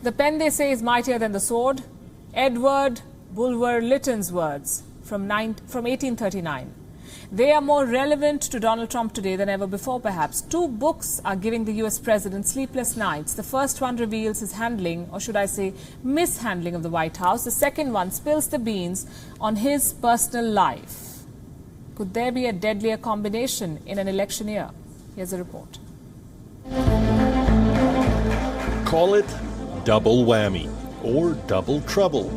The pen, they say, is mightier than the sword. Edward Bulwer Lytton's words from 1839. They are more relevant to Donald Trump today than ever before, perhaps. 2 books are giving the US president sleepless nights. The first one reveals his handling, or should I say mishandling, of the White House. The second one spills the beans on his personal life. Could there be a deadlier combination in an election year? Here's a report. Call it double whammy or double trouble.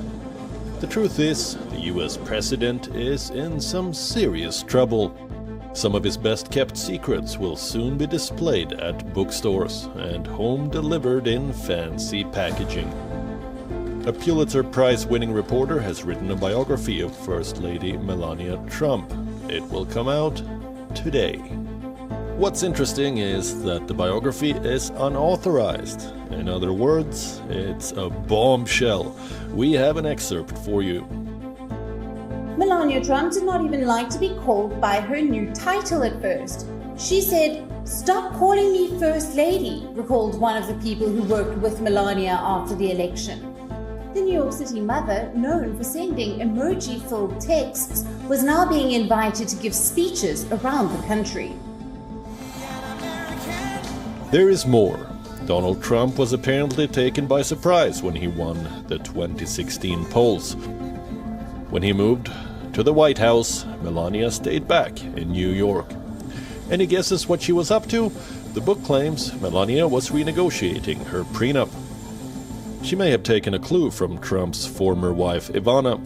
The truth is, the US president is in some serious trouble. Some of his best-kept secrets will soon be displayed at bookstores and home-delivered in fancy packaging. A Pulitzer Prize-winning reporter has written a biography of First Lady Melania Trump. It will come out today. What's interesting is that the biography is unauthorized. In other words, it's a bombshell. We have an excerpt for you. Melania Trump did not even like to be called by her new title at first. She said, "Stop calling me First Lady," recalled one of the people who worked with Melania after the election. The New York City mother, known for sending emoji-filled texts, was now being invited to give speeches around the country. There is more. Donald Trump was apparently taken by surprise when he won the 2016 polls. When he moved to the White House, Melania stayed back in New York. Any guesses what she was up to? The book claims Melania was renegotiating her prenup. She may have taken a clue from Trump's former wife Ivana.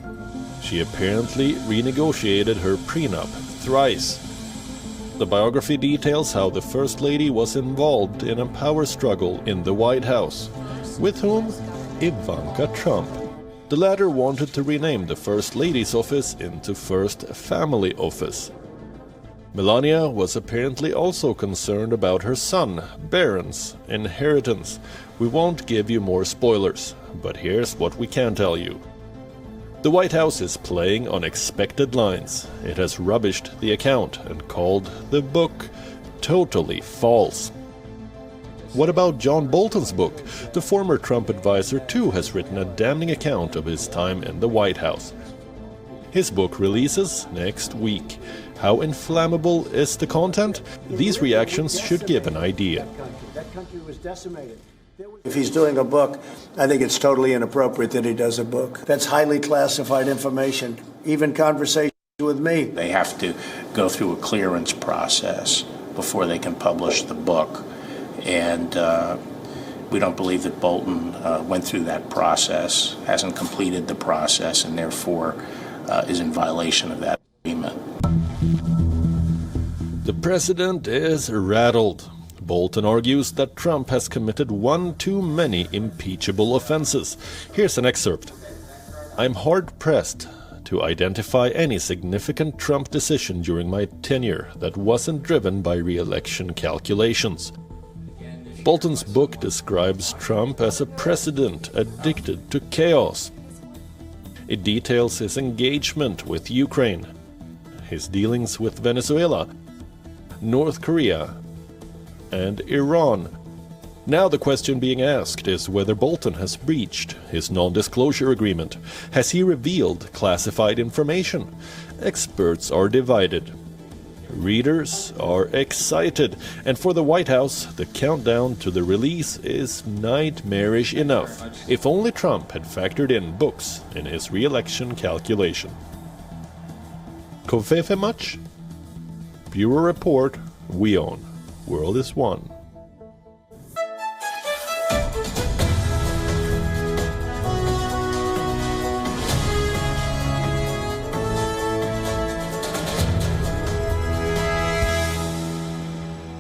She apparently renegotiated her prenup thrice. The biography details how the First Lady was involved in a power struggle in the White House. With whom? Ivanka Trump. The latter wanted to rename the First Lady's office into First Family Office. Melania was apparently also concerned about her son, Barron's inheritance. We won't give you more spoilers, but here's what we can tell you. The White House is playing on expected lines. It has rubbished the account and called the book totally false. What about John Bolton's book? The former Trump advisor too has written a damning account of his time in the White House. His book releases next week. How inflammable is the content? These reactions should give an idea. That country was decimated. If he's doing a book, I think it's totally inappropriate that he does a book. That's highly classified information, even conversations with me. They have to go through a clearance process before they can publish the book. And we don't believe that Bolton went through that process, hasn't completed the process, and therefore is in violation of that agreement. The president is rattled. Bolton argues that Trump has committed one too many impeachable offenses. Here's an excerpt. "I'm hard-pressed to identify any significant Trump decision during my tenure that wasn't driven by re-election calculations." Bolton's book describes Trump as a president addicted to chaos. It details his engagement with Ukraine, his dealings with Venezuela, North Korea, and Iran. Now the question being asked is whether Bolton has breached his non-disclosure agreement. Has he revealed classified information? Experts are divided. Readers are excited, and for the White House, the countdown to the release is nightmarish enough. If only Trump had factored in books in his re-election calculation. Kofefe much? Bureau Report, WION. World is one.